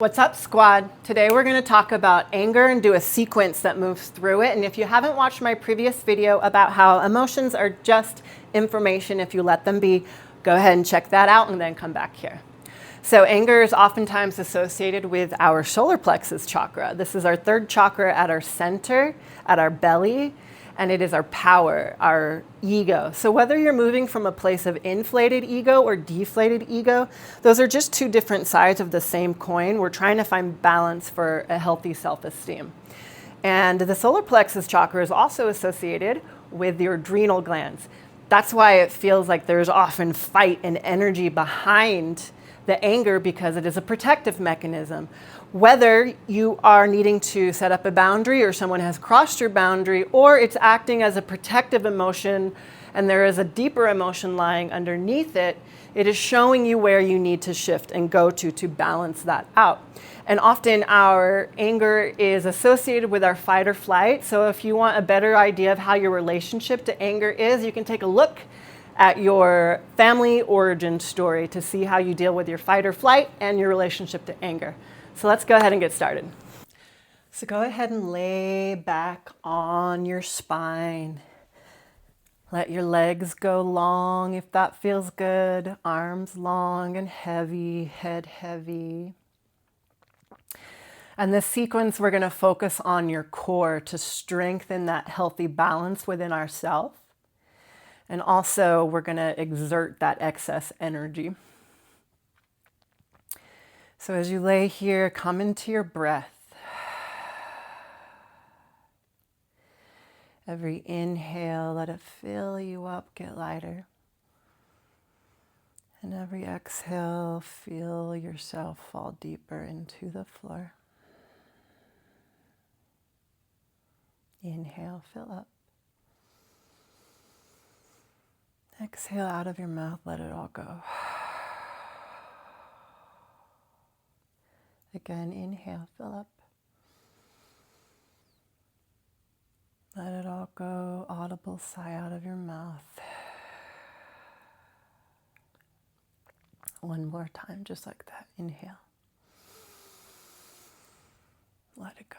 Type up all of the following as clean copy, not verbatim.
What's up, squad? Today we're going to talk about anger and do a sequence that moves through it. And if you haven't watched my previous video about how emotions are just information if you let them be, go ahead and check that out and then come back here. So anger is oftentimes associated with our solar plexus chakra. This is our third chakra at our center, at our belly, and it is our power, our ego. So whether you're moving from a place of inflated ego or deflated ego, those are just two different sides of the same coin. We're trying to find balance for a healthy self-esteem. And the solar plexus chakra is also associated with your adrenal glands. That's why it feels like there's often fight and energy behind the anger, because it is a protective mechanism. Whether you are needing to set up a boundary or someone has crossed your boundary, or it's acting as a protective emotion and there is a deeper emotion lying underneath it, it is showing you where you need to shift and go to balance that out. And often our anger is associated with our fight or flight. So if you want a better idea of how your relationship to anger is, you can take a look at your family origin story to see how you deal with your fight or flight and your relationship to anger. So let's go ahead and get started. So go ahead and lay back on your spine. Let your legs go long if that feels good. Arms long and heavy, head heavy. And this sequence, we're going to focus on your core to strengthen that healthy balance within ourselves. And also, we're going to exert that excess energy. So as you lay here, come into your breath. Every inhale, let it fill you up, get lighter. And every exhale, feel yourself fall deeper into the floor. Inhale, fill up. Exhale out of your mouth, let it all go. Again, inhale, fill up. Let it all go, audible sigh out of your mouth. One more time, just like that. Inhale. Let it go.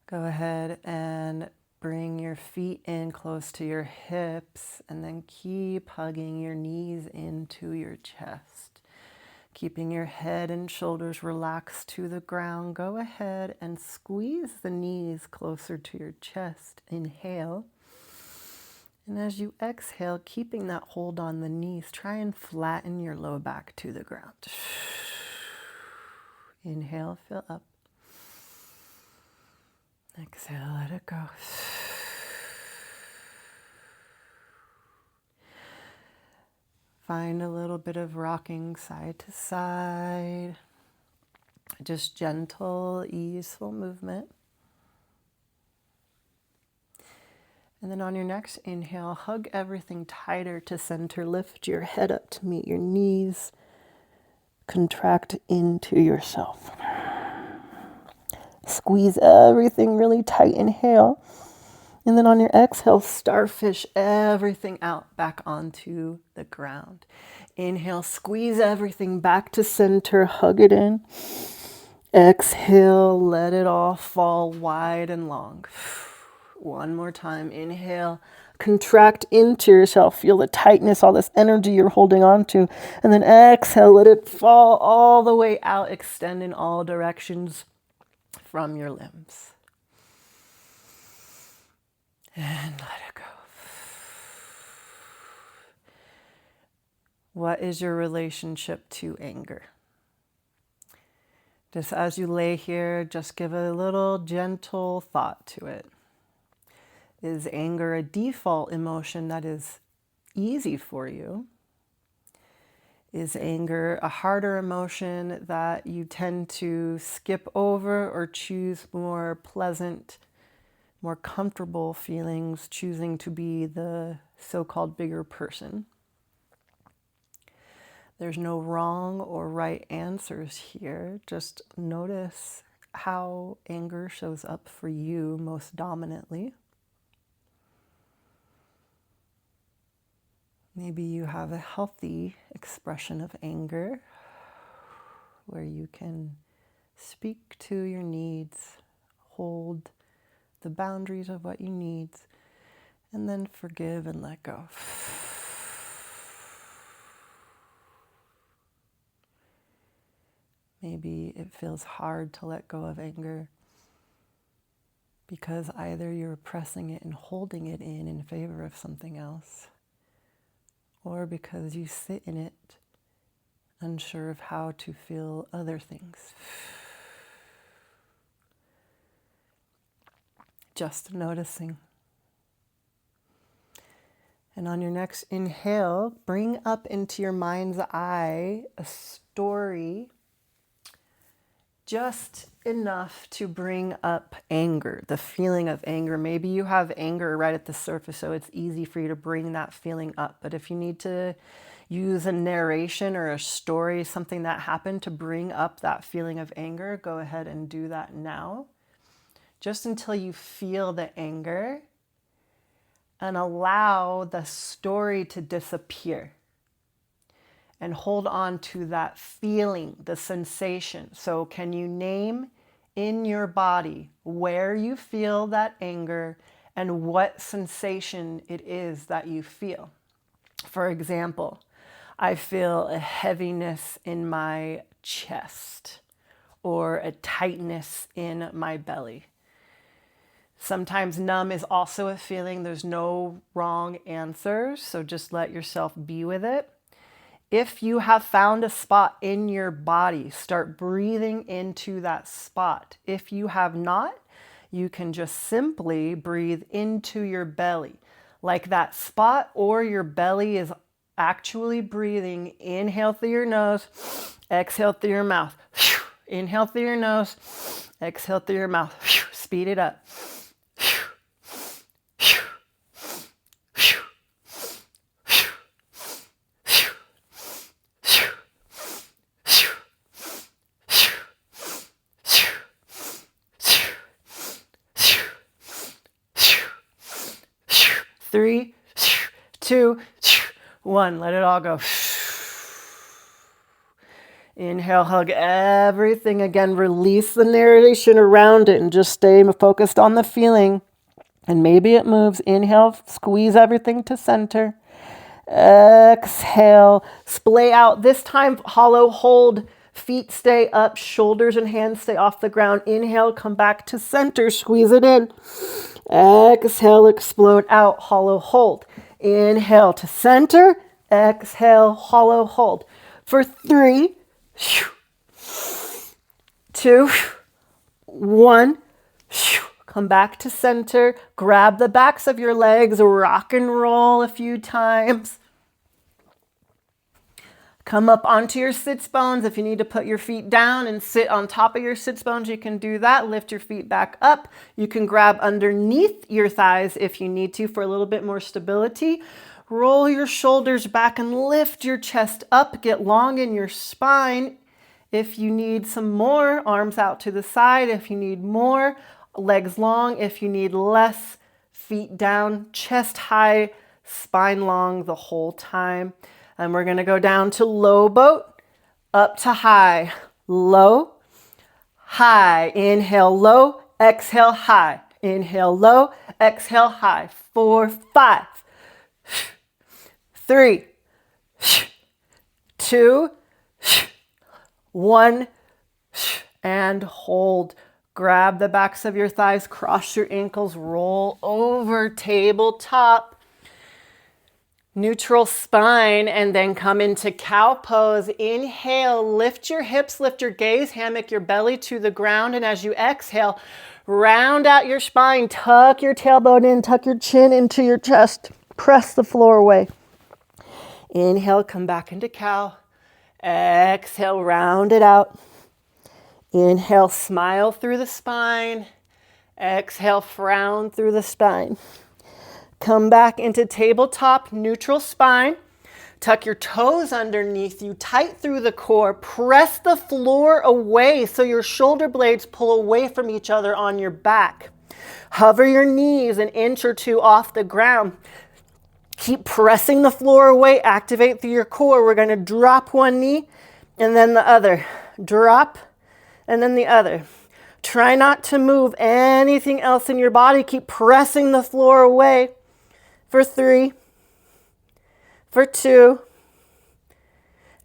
Go ahead and bring your feet in close to your hips and then keep hugging your knees into your chest. Keeping your head and shoulders relaxed to the ground. Go ahead and squeeze the knees closer to your chest. Inhale. And as you exhale, keeping that hold on the knees, try and flatten your low back to the ground. Inhale, fill up. Exhale, let it go. Find a little bit of rocking side to side. Just gentle, easeful movement. And then on your next inhale, hug everything tighter to center. Lift your head up to meet your knees. Contract into yourself. Squeeze everything really tight. Inhale. And then on your exhale, starfish everything out back onto the ground. Inhale, squeeze everything back to center. Hug it in. Exhale, let it all fall wide and long. One more time. Inhale, contract into yourself. Feel the tightness, all this energy you're holding on to. And then exhale, let it fall all the way out. Extend in all directions from your limbs. And let it go. What is your relationship to anger? Just as you lay here, just give a little gentle thought to it. Is anger a default emotion that is easy for you? Is anger a harder emotion that you tend to skip over or choose more pleasant, more comfortable feelings, choosing to be the so-called bigger person? There's no wrong or right answers here. Just notice how anger shows up for you most dominantly. Maybe you have a healthy expression of anger where you can speak to your needs, hold the boundaries of what you need, and then forgive and let go. Maybe it feels hard to let go of anger because either you're repressing it and holding it in favor of something else, or because you sit in it unsure of how to feel other things. Just noticing. And on your next inhale, bring up into your mind's eye a story just enough to bring up anger, the feeling of anger. Maybe you have anger right at the surface, so it's easy for you to bring that feeling up. But if you need to use a narration or a story, something that happened to bring up that feeling of anger, go ahead and do that now. Just until you feel the anger and allow the story to disappear. And hold on to that feeling, the sensation. So can you name in your body where you feel that anger and what sensation it is that you feel? For example, I feel a heaviness in my chest or a tightness in my belly. Sometimes numb is also a feeling. There's no wrong answers, so just let yourself be with it. If you have found a spot in your body, start breathing into that spot. If you have not, you can just simply breathe into your belly. Like that spot or your belly is actually breathing. Inhale through your nose, exhale through your mouth. Inhale through your nose, exhale through your mouth. Speed it up. 3, 2, 1. Let it all go. Inhale, hug everything again. Release the narration around it and just stay focused on the feeling. And maybe it moves. Inhale, squeeze everything to center. Exhale, splay out. This time, hollow hold. Feet stay up, shoulders and hands stay off the ground. Inhale, come back to center, squeeze it in. Exhale, explode out, hollow hold. Inhale to center, exhale, hollow hold. For 3, 2, 1. Come back to center, grab the backs of your legs, rock and roll a few times. Come up onto your sits bones. If you need to put your feet down and sit on top of your sits bones, you can do that. Lift your feet back up. You can grab underneath your thighs if you need to for a little bit more stability. Roll your shoulders back and lift your chest up. Get long in your spine. If you need some more, arms out to the side. If you need more, legs long. If you need less, feet down, chest high, spine long the whole time. And we're going to go down to low boat, up to high, low, high. Inhale, low, exhale, high. Inhale, low, exhale, high. 4, 5, 3, 2, 1, and hold. Grab the backs of your thighs, cross your ankles, roll over, tabletop. Neutral spine, and then come into cow pose. Inhale, lift your hips, lift your gaze, hammock your belly to the ground. And as you exhale, round out your spine, tuck your tailbone in, tuck your chin into your chest, press the floor away. Inhale, come back into cow. Exhale, round it out. Inhale, smile through the spine. Exhale, frown through the spine. Come back into tabletop, neutral spine. Tuck your toes underneath you, tight through the core. Press the floor away so your shoulder blades pull away from each other on your back. Hover your knees an inch or two off the ground. Keep pressing the floor away. Activate through your core. We're going to drop one knee and then the other. Drop and then the other. Try not to move anything else in your body. Keep pressing the floor away for 3, for 2,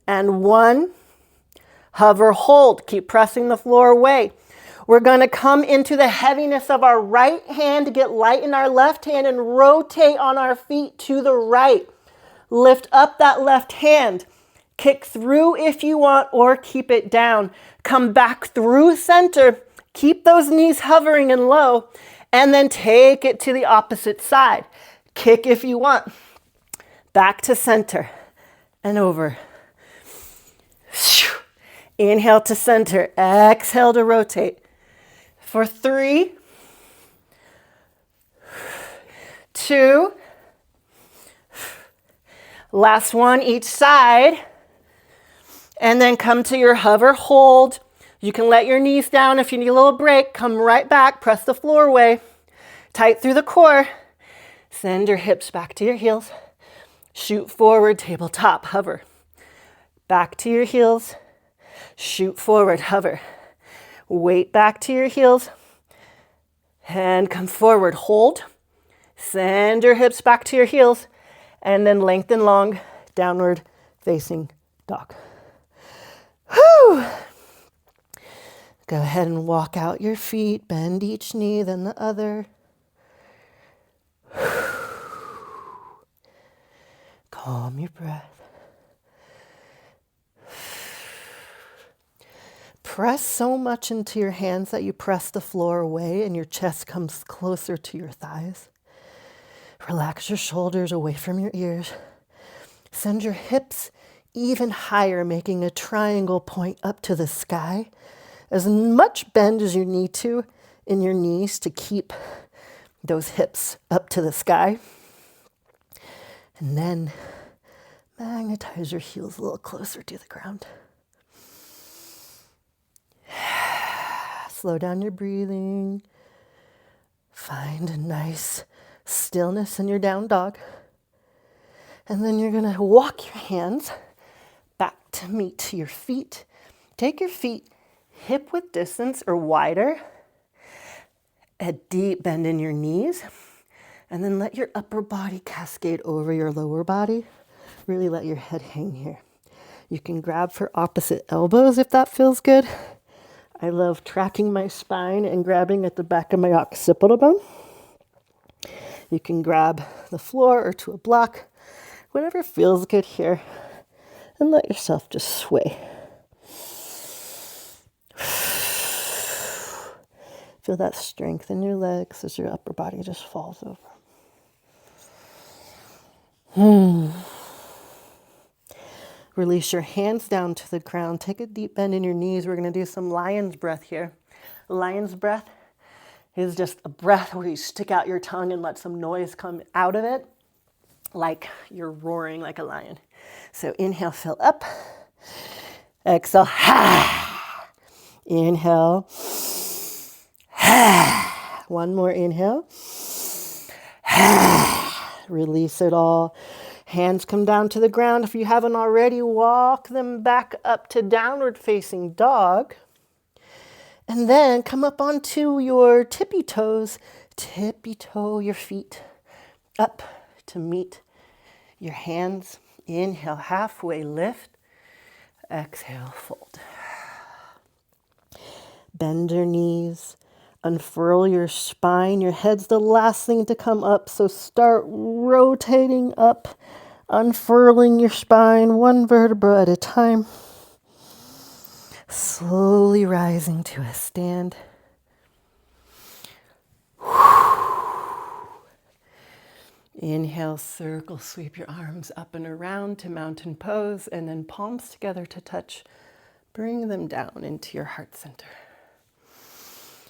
and 1. Hover, hold. Keep pressing the floor away. We're going to come into the heaviness of our right hand to get light in our left hand and rotate on our feet to the right. Lift up that left hand. Kick through if you want or keep it down. Come back through center. Keep those knees hovering and low. And then take it to the opposite side. Kick if you want. Back to center and over. Inhale to center. Exhale to rotate. For 3, 2, last one each side. And then come to your hover hold. You can let your knees down if you need a little break. Come right back. Press the floor away. Tight through the core. Send your hips back to your heels. Shoot forward, tabletop, hover. Back to your heels. Shoot forward, hover. Weight back to your heels. And come forward, hold. Send your hips back to your heels. And then lengthen long, downward facing dog. Whew. Go ahead and walk out your feet. Bend each knee, then the other. Calm your breath. Press so much into your hands that you press the floor away and your chest comes closer to your thighs. Relax your shoulders away from your ears. Send your hips even higher, making a triangle point up to the sky. As much bend as you need to in your knees to keep those hips up to the sky. And then magnetize your heels a little closer to the ground. Slow down your breathing. Find a nice stillness in your down dog. And then you're going to walk your hands back to meet your feet. Take your feet hip width distance or wider. A deep bend in your knees. And then let your upper body cascade over your lower body. Really let your head hang here. You can grab for opposite elbows if that feels good. I love tracking my spine and grabbing at the back of my occipital bone. You can grab the floor or to a block, whatever feels good here, and let yourself just sway. Feel that strength in your legs as your upper body just falls over. Release your hands down to the ground. Take a deep bend in your knees. We're going to do some lion's breath here. Lion's breath is just a breath where you stick out your tongue and let some noise come out of it, like you're roaring like a lion. So inhale, fill up. Exhale, ha. Inhale, ha. One more inhale. Ha. Release it all. Hands come down to the ground. If you haven't already, walk them back up to downward facing dog. And then come up onto your tippy toes. Tippy toe your feet up to meet your hands. Inhale, halfway lift. Exhale, fold. Bend your knees. Unfurl your spine. Your head's the last thing to come up. So start rotating up. Unfurling your spine one vertebra at a time. Slowly rising to a stand. Inhale, circle, sweep your arms up and around to mountain pose, and then palms together to touch. Bring them down into your heart center.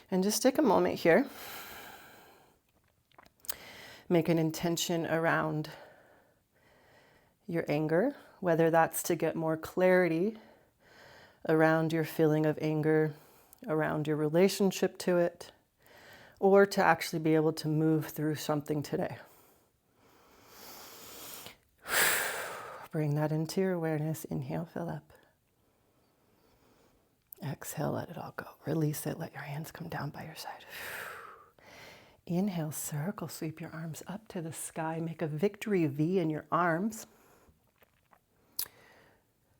And just take a moment here. Make an intention around your anger, whether that's to get more clarity around your feeling of anger, around your relationship to it, or to actually be able to move through something today. Bring that into your awareness. Inhale, fill up. Exhale, let it all go. Release it. Let your hands come down by your side. Inhale, circle, sweep your arms up to the sky. Make a victory V in your arms.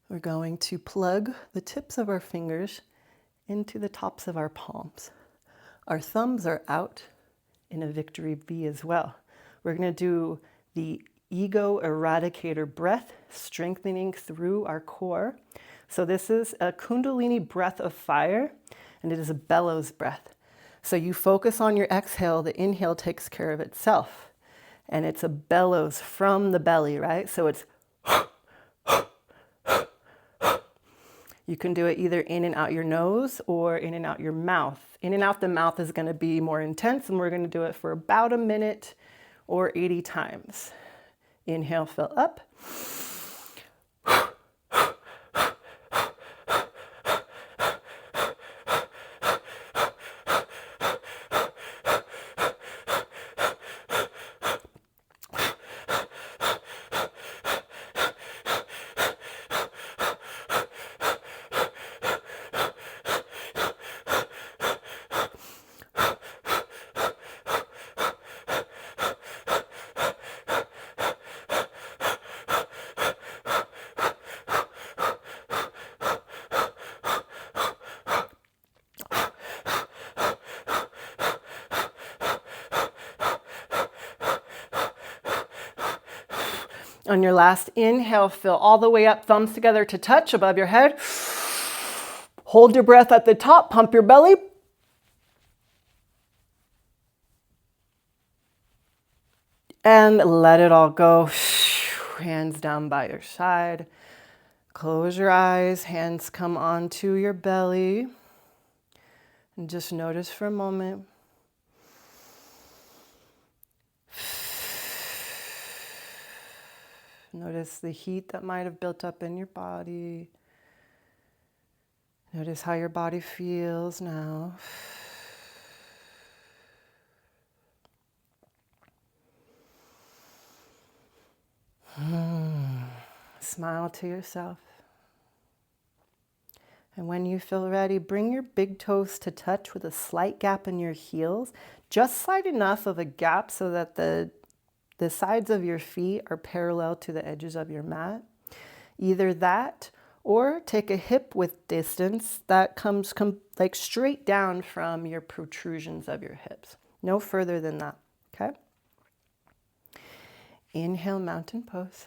We're going to plug the tips of our fingers into the tops of our palms. Our thumbs are out in a victory V as well. We're going to do the ego eradicator breath, strengthening through our core. So this is a Kundalini breath of fire, and it is a bellows breath. So you focus on your exhale, the inhale takes care of itself. And it's a bellows from the belly, right? So it's you can do it either in and out your nose or in and out your mouth. In and out the mouth is going to be more intense, and we're going to do it for about a minute or 80 times. Inhale, fill up. On your last inhale, fill all the way up, thumbs together to touch above your head. Hold your breath at the top, pump your belly. And let it all go. Hands down by your side. Close your eyes, hands come onto your belly. And just notice for a moment. Notice the heat that might have built up in your body. Notice how your body feels now. Smile to yourself. And when you feel ready, bring your big toes to touch with a slight gap in your heels. Just slight enough of a gap so that the sides of your feet are parallel to the edges of your mat. Either that or take a hip width distance that comes like straight down from your protrusions of your hips. No further than that, okay? Inhale, mountain pose.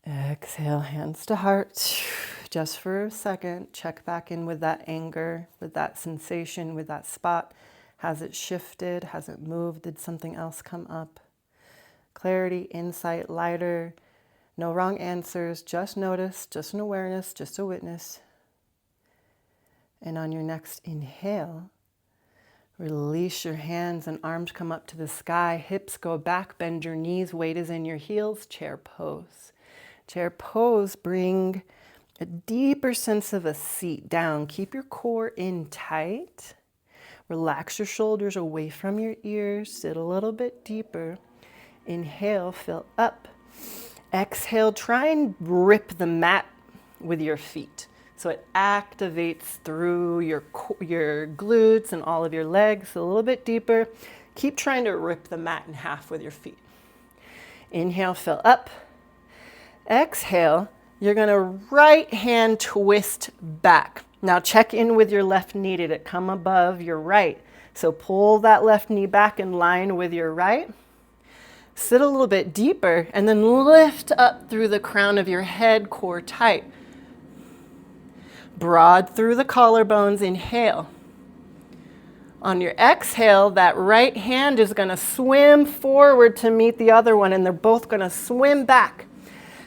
Exhale, hands to heart. Just for a second, check back in with that anger, with that sensation, with that spot. Has it shifted? Has it moved? Did something else come up? Clarity, insight, lighter. No wrong answers. Just notice, just an awareness, just a witness. And on your next inhale, release your hands and arms come up to the sky. Hips go back, bend your knees. Weight is in your heels. Chair pose. Chair pose, bring a deeper sense of a seat down. Keep your core in tight. Relax your shoulders away from your ears. Sit a little bit deeper. Inhale, fill up. Exhale, try and rip the mat with your feet. So it activates through your glutes and all of your legs. A little bit deeper. Keep trying to rip the mat in half with your feet. Inhale, fill up. Exhale, you're going to right hand twist back. Now check in with your left knee. Did it come above your right? So pull that left knee back in line with your right. Sit a little bit deeper and then lift up through the crown of your head, core tight. Broad through the collarbones, inhale. On your exhale, that right hand is going to swim forward to meet the other one, and they're both going to swim back.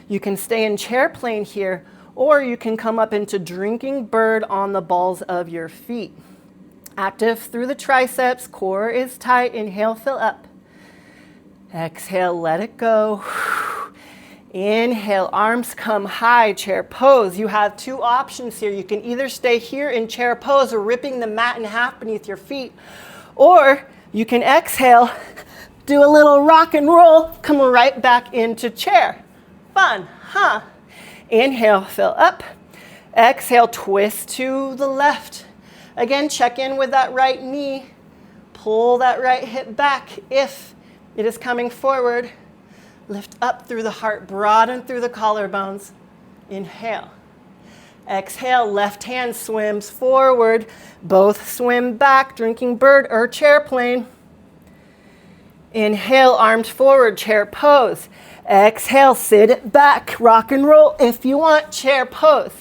You can stay in chair plane here, or you can come up into drinking bird on the balls of your feet. Active through the triceps, core is tight. Inhale, fill up. Exhale, let it go. Inhale, arms come high, chair pose. You have two options here. You can either stay here in chair pose or ripping the mat in half beneath your feet, or you can exhale, Do a little rock and roll, come right back into chair. Fun, huh? Inhale, fill up. Exhale, twist to the left. Again, check in with that right knee. Pull that right hip back if it is coming forward. Lift up through the heart, broaden through the collarbones. Inhale. Exhale, left hand swims forward. Both swim back, drinking bird or chair plane. Inhale, arms forward, chair pose. Exhale, sit it back, rock and roll if you want, chair pose.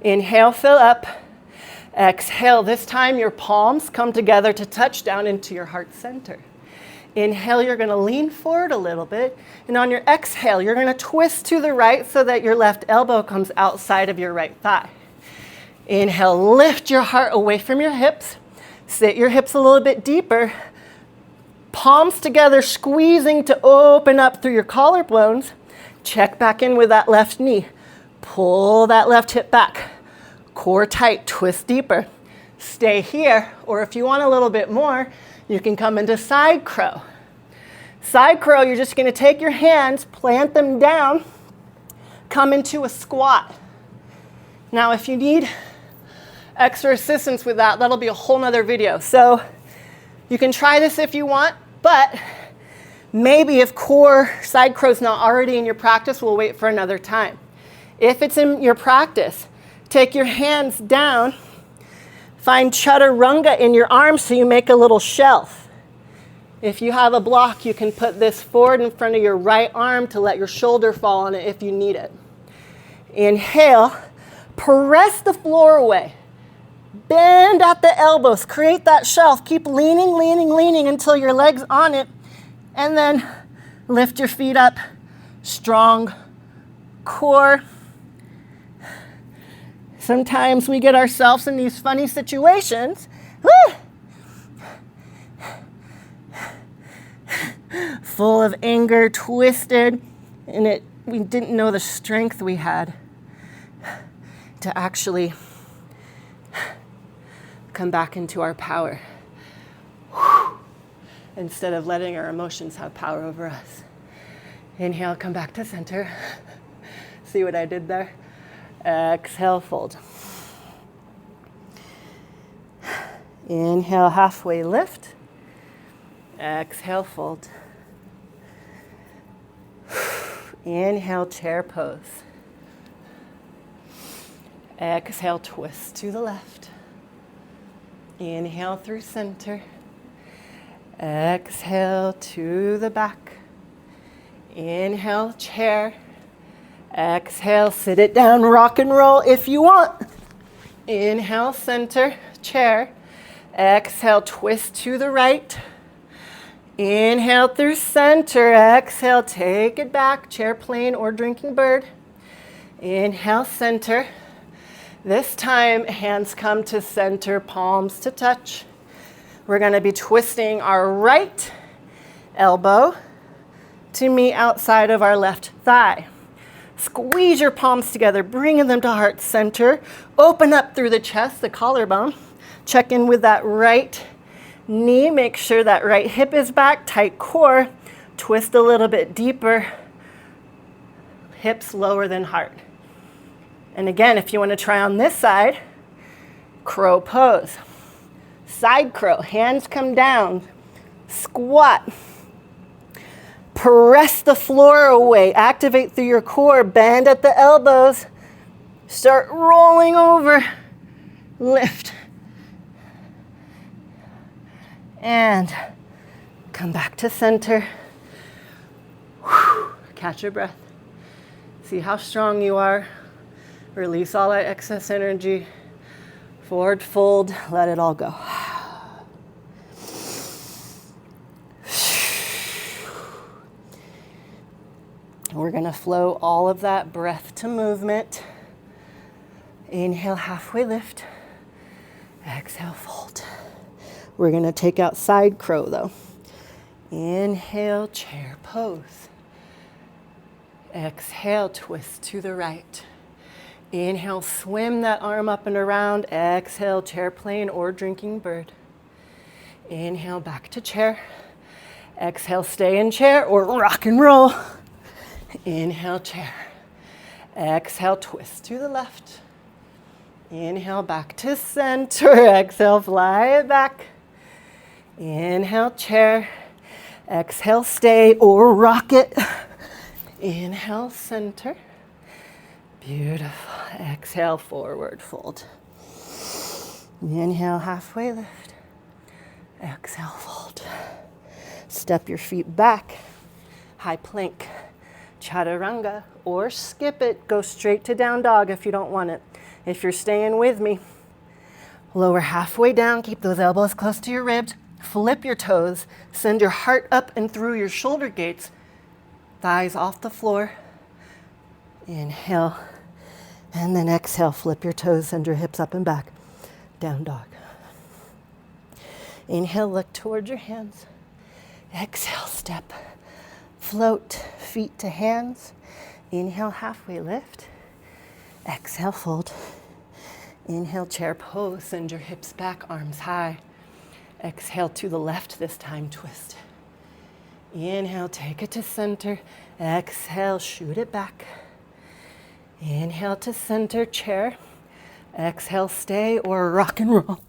Inhale, fill up. Exhale, this time your palms come together to touch down into your heart center. Inhale, you're going to lean forward a little bit. And on your exhale, you're going to twist to the right so that your left elbow comes outside of your right thigh. Inhale, lift your heart away from your hips. Sit your hips a little bit deeper. Palms together, squeezing to open up through your collarbones. Check back in with that left knee. Pull that left hip back. Core tight, twist deeper. Stay here, or if you want a little bit more, you can come into side crow. Side crow, you're just going to take your hands, plant them down, come into a squat. Now, if you need extra assistance with that, that'll be a whole nother video. So you can try this if you want, but maybe if core side crow's not already in your practice, we'll wait for another time. If it's in your practice, take your hands down, find chaturanga in your arms so you make a little shelf. If you have a block, you can put this forward in front of your right arm to let your shoulder fall on it if you need it. Inhale, press the floor away. Bend at the elbows, create that shelf. Keep leaning, leaning, leaning until your leg's on it. And then lift your feet up, strong core. Sometimes we get ourselves in these funny situations. Woo! Full of anger, twisted, and we didn't know the strength we had to actually come back into our power instead of letting our emotions have power over us. Inhale, come back to center. See what I did there? Exhale, fold. Inhale, halfway lift. Exhale, fold. Inhale, chair pose. Exhale, twist to the left. Inhale through center. Exhale to the back. Inhale, chair. Exhale, sit it down, rock and roll if you want. Inhale, center, chair. Exhale, twist to the right. Inhale through center. Exhale, take it back, chair plane or drinking bird. Inhale, center. This time, hands come to center, palms to touch. We're going to be twisting our right elbow to meet outside of our left thigh. Squeeze your palms together, bringing them to heart center. Open up through the chest, the collarbone. Check in with that right knee. Make sure that right hip is back, tight core. Twist a little bit deeper. Hips lower than heart. And again, if you want to try on this side, crow pose. Side crow, hands come down. Squat. Press the floor away. Activate through your core. Bend at the elbows. Start rolling over. Lift. And come back to center. Whew. Catch your breath. See how strong you are. Release all that excess energy. Forward fold. Let it all go. We're going to flow all of that breath to movement. Inhale, halfway lift. Exhale, fold. We're going to take out side crow though. Inhale, chair pose. Exhale, twist to the right. Inhale, swim that arm up and around. Exhale, chair plane or drinking bird. Inhale, back to chair. Exhale, stay in chair or rock and roll. Inhale, chair. Exhale, twist to the left. Inhale, back to center. Exhale, fly it back. Inhale, chair. Exhale, stay or rock it. Inhale, center. Beautiful. Exhale, forward fold. Inhale, halfway lift. Exhale, fold. Step your feet back. High plank, chaturanga, or skip it. Go straight to down dog if you don't want it. If you're staying with me, lower halfway down. Keep those elbows close to your ribs. Flip your toes. Send your heart up and through your shoulder gates. Thighs off the floor. Inhale. And then exhale, flip your toes, send your hips up and back. Down dog. Inhale, look towards your hands. Exhale, step. Float, feet to hands. Inhale, halfway lift. Exhale, fold. Inhale, chair pose, send your hips back, arms high. Exhale to the left this time, twist. Inhale, take it to center. Exhale, shoot it back. Inhale to center, chair. Exhale, stay or rock and roll.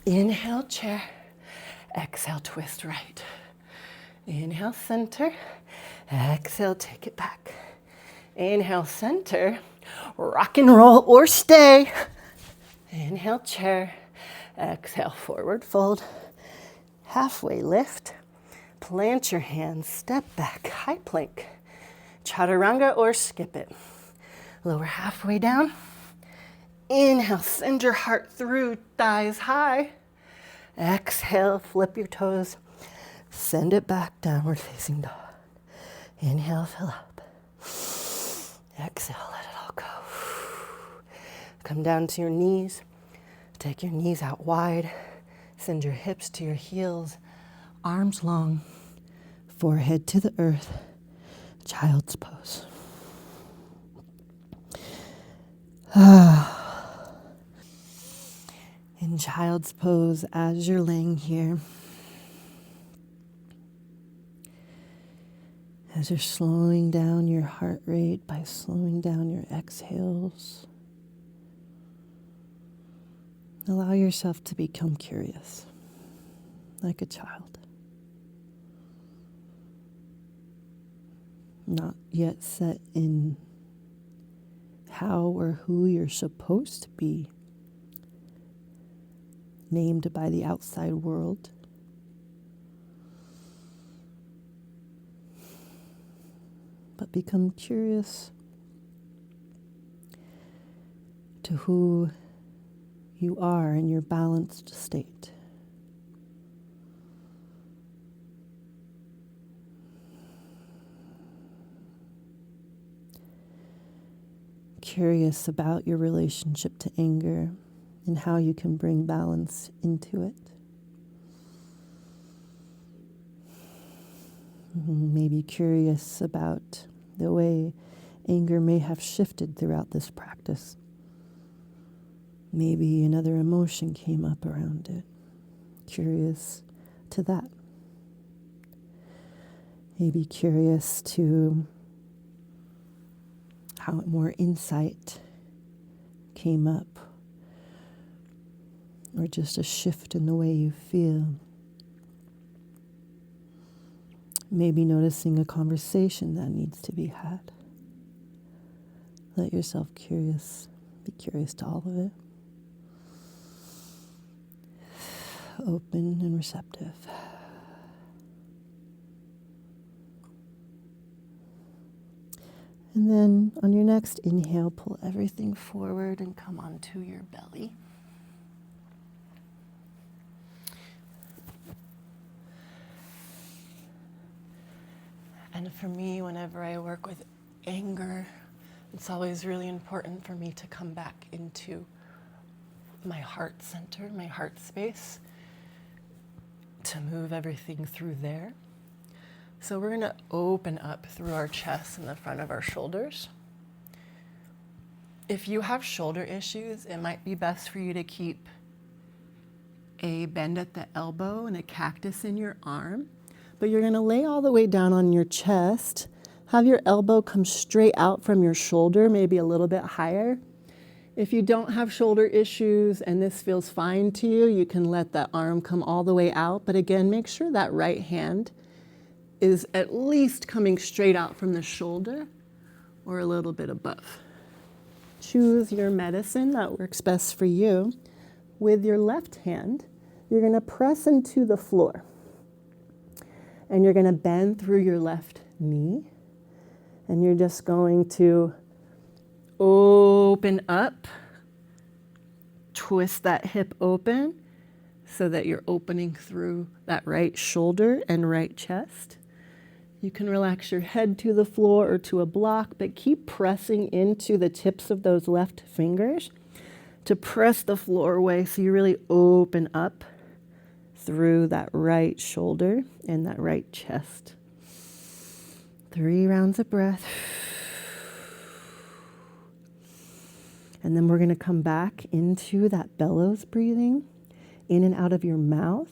Inhale, chair. Exhale, twist right. Inhale, center. Exhale, take it back. Inhale, center. Rock and roll or stay. Inhale, chair. Exhale, forward fold. Halfway lift. Plant your hands, step back, high plank. Chaturanga or skip it. Lower halfway down. Inhale, send your heart through, thighs high. Exhale, flip your toes. Send it back, downward facing dog. Inhale, fill up. Exhale, let it all go. Come down to your knees. Take your knees out wide. Send your hips to your heels. Arms long. Forehead to the earth. Child's pose. In child's pose, as you're laying here, as you're slowing down your heart rate by slowing down your exhales, allow yourself to become curious, like a child. Not yet set in how or who you're supposed to be, named by the outside world. But become curious to who you are in your balanced state. Curious about your relationship to anger and how you can bring balance into it. Maybe curious about the way anger may have shifted throughout this practice. Maybe another emotion came up around it. Curious to that. Maybe curious to how more insight came up, or just a shift in the way you feel. Maybe noticing a conversation that needs to be had. Let yourself be curious to all of it. Open and receptive. And then on your next inhale, pull everything forward and come onto your belly. And for me, whenever I work with anger, it's always really important for me to come back into my heart center, my heart space, to move everything through there. So we're going to open up through our chest and the front of our shoulders. If you have shoulder issues, it might be best for you to keep a bend at the elbow and a cactus in your arm. But you're gonna lay all the way down on your chest. Have your elbow come straight out from your shoulder, maybe a little bit higher. If you don't have shoulder issues and this feels fine to you, you can let that arm come all the way out. But again, make sure that right hand is at least coming straight out from the shoulder or a little bit above. Choose your medicine that works best for you. With your left hand, you're gonna press into the floor. And you're gonna bend through your left knee. And you're just going to open up, twist that hip open so that you're opening through that right shoulder and right chest. You can relax your head to the floor or to a block, but keep pressing into the tips of those left fingers to press the floor away so you really open up through that right shoulder and that right chest. 3 rounds of breath. And then we're going to come back into that bellows breathing, in and out of your mouth.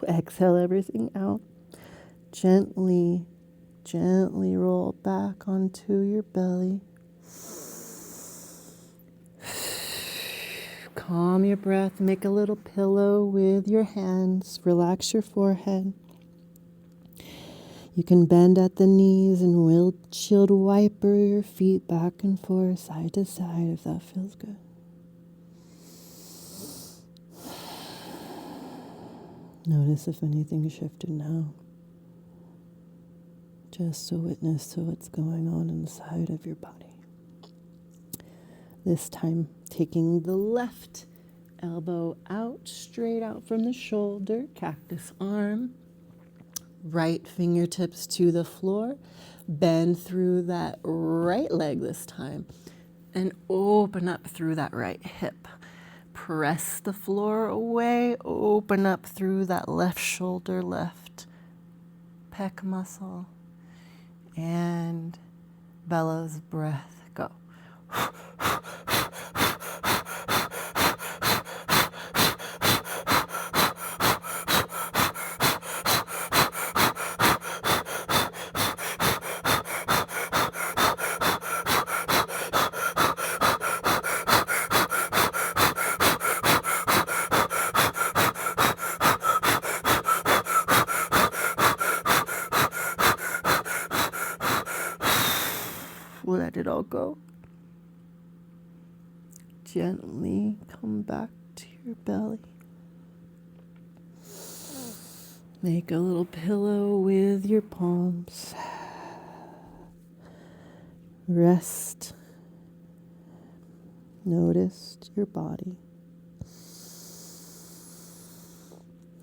Exhale everything out. Gently, gently roll back onto your belly. Calm your breath. Make a little pillow with your hands. Relax your forehead. You can bend at the knees and windshield wiper your feet back and forth, side to side, if that feels good. Notice if anything shifted now. Just a witness to what's going on inside of your body. This time, taking the left elbow out, straight out from the shoulder, cactus arm. Right fingertips to the floor. Bend through that right leg this time. And open up through that right hip. Press the floor away, open up through that left shoulder, left pec muscle, and bellows breath, go. Let it all go. Gently come back to your belly. Make a little pillow with your palms. Rest. Notice your body.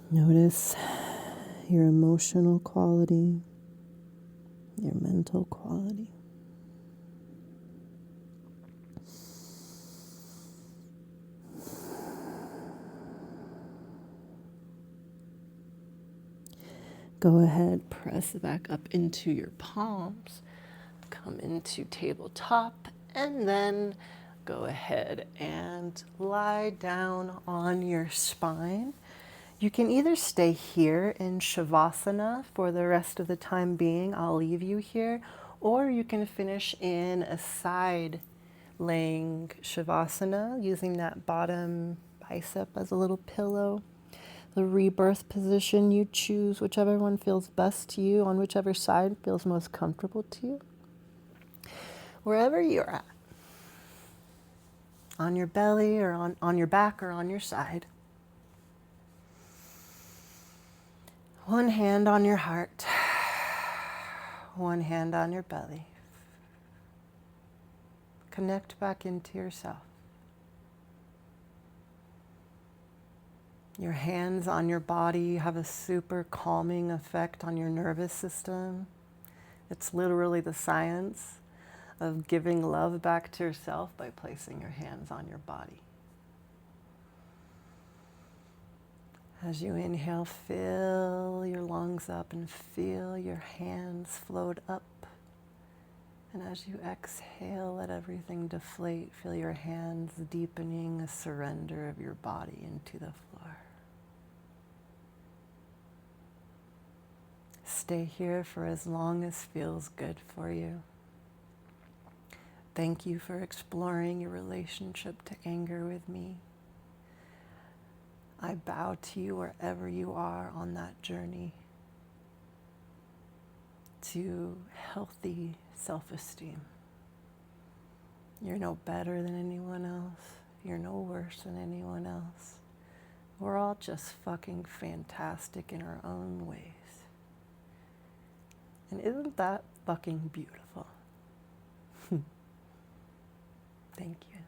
Notice your emotional quality, your mental quality. Go ahead, press back up into your palms, come into tabletop, and then go ahead and lie down on your spine. You can either stay here in Shavasana for the rest of the time being, I'll leave you here, or you can finish in a side laying Shavasana using that bottom bicep as a little pillow. The rebirth position you choose, whichever one feels best to you, on whichever side feels most comfortable to you. Wherever you're at, on your belly or on your back or on your side. One hand on your heart, one hand on your belly. Connect back into yourself. Your hands on your body have a super calming effect on your nervous system. It's literally the science of giving love back to yourself by placing your hands on your body. As you inhale, fill your lungs up and feel your hands float up. And as you exhale, let everything deflate. Feel your hands deepening a surrender of your body into the floor. Stay here for as long as feels good for you. Thank you for exploring your relationship to anger with me. I bow to you wherever you are on that journey to healthy self-esteem. You're no better than anyone else. You're no worse than anyone else. We're all just fucking fantastic in our own ways. And isn't that fucking beautiful? Thank you.